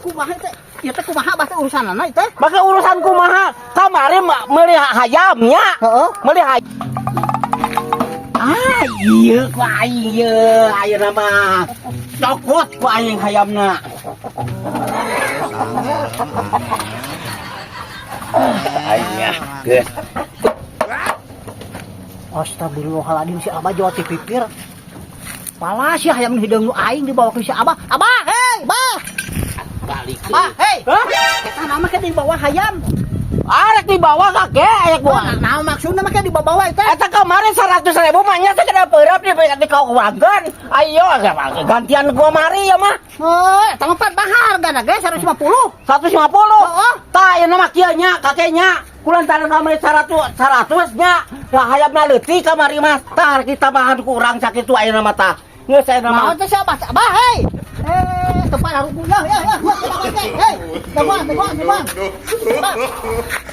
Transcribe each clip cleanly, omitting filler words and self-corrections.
kumaha teh? Ieu teh kumaha bahasa urusanana teh? Maka urusan kumaha? Kamari meuli hayamnya. Heeh. Meuli hayam. Ah, iya ku aing ieu. Ayeuna mah cokot ku aing hayamna. Aingnya geus. Astagfirullahaladzim, si Abah jawa ti pipir. Pala si hayam hideung nu aing dibawa ke si Abah. Abah, hei, Bah. Balik. Abah, hei. Hah? Eta nama ke dibawa hayam. Arek dibawa kakek aya Oh, gua. nah maksudna mah ke dibawa eta. Eta kemarin 100.000 mah nya segede peureup di kau kurangkeun. Ayo gantian gua mari ya mah. Oh, eta mah pan bahar gana ge 150. 150. Heeh. Tah ayeuna mah kieu nya kakeknya. Kulantaran kamari 100 nya. Lah hayapna leutik kamari mah. Tah kita mah kurang sakitu ayeuna mah tah. Geus ayeuna mah. Naon teh si Abah? Abah, hei. Tempat harus ya. Hei. Dewan.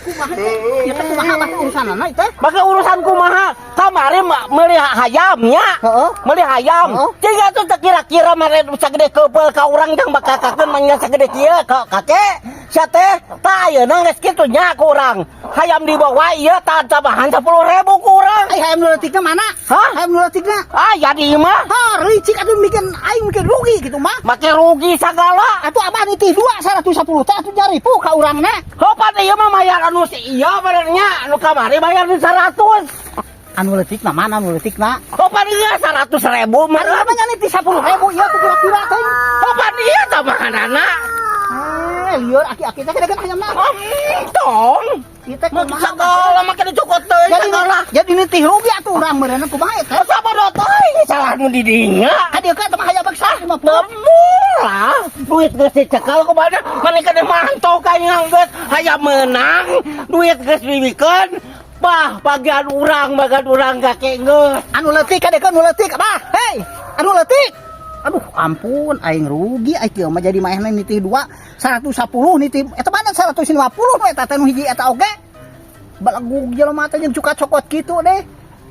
Kumaha teh? Ieu teh kumaha bahasa urusanana teh? Maka urusan kumaha? Kamari meuli hayamnya. Heeh. Meuli hayam. Heeh. Ciga tuh teu kira-kira mare sagede keupel ka urang jang bakakakeun mangga sagede kieu ka kakek. Sia teh tah ayeuna geus kitu nya ku urang. Hayam dibawa ieu tah tambahan 10.000 ku urang. Ai hayam nu leutikna mana? Hah? Hayam nu leutikna? Ah, jadi mah Har, licik atuh bikin aing bikin rugi gitu mah. make rugi sagala. Atuh Abah nitih 110 teh atuh jaripu ka urangna. Hopat ieu mah mayar anu si ieu benernya anu kamari bayar di 100. Anu leutikna mana anu leutikna? Hopat ieu 100.000 mah. Ari mah nya nitih 10.000 ieu tuh kira-kira teh. Hopat ieu tamahanana. Lieur aki-aki teh kedekeun hayamna. Tong. Ieu teh Mau kumaha? sagala make dicokot teuy sagala. Jadi nitih rugi atuh urang meureunna kumaha eta? Sabar teuy salah nu di dinya. Adieu ka teh hayam baksa 50. Murah. Duit geus dicekal kumaha mani kana mantau ka yang geus hayam meunang. Duit geus bibikeun. Bah, bagian urang kakek geus. Anu leutik kadekeun nu leutik Abah. Hei, anu leutik. Aduh, ampun aing rugi ai kieu mah jadi maehna nitih 110 nitih eta mana 150 nu eta teh nu hiji eta oge. Balagug jelema teh jeung cuka cokot kitu deh.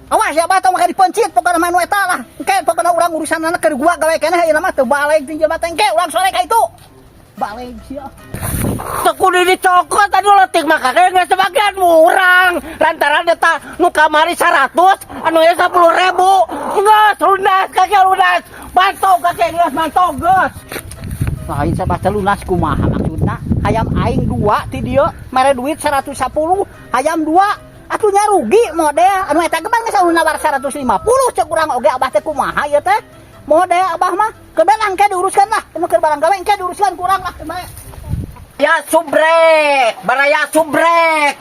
Awas ya Abah tong maka dipencit pokona mah nu eta lah. Engke pokona urang urusanna keur gua gawe keneh ieu mah teu balik ti jelema teh engke urang sore ka itu. Balik sia. Teu kudu dicokot anu leutik mah kakek geus sebagian urang. Lantaran eta nu kamari 100 anu ieu 10.000. Geus lunas kakek lunas. Mantau kakek geus mantau geus. Lain sabah teh lunas kumaha maksudna? Hayam aing 2 ti dieu mere duit 110, hayam 2. Atuh nya rugi model. Anu eta geus geus anu nawar 150 ceuk urang oge Abah teh kumaha ieu teh? Model Abah mah kebelang ke diuruskan lah. Anu keur barang gawe engke diuruskan kurang lah bae. Ya subrek, baraya subrek.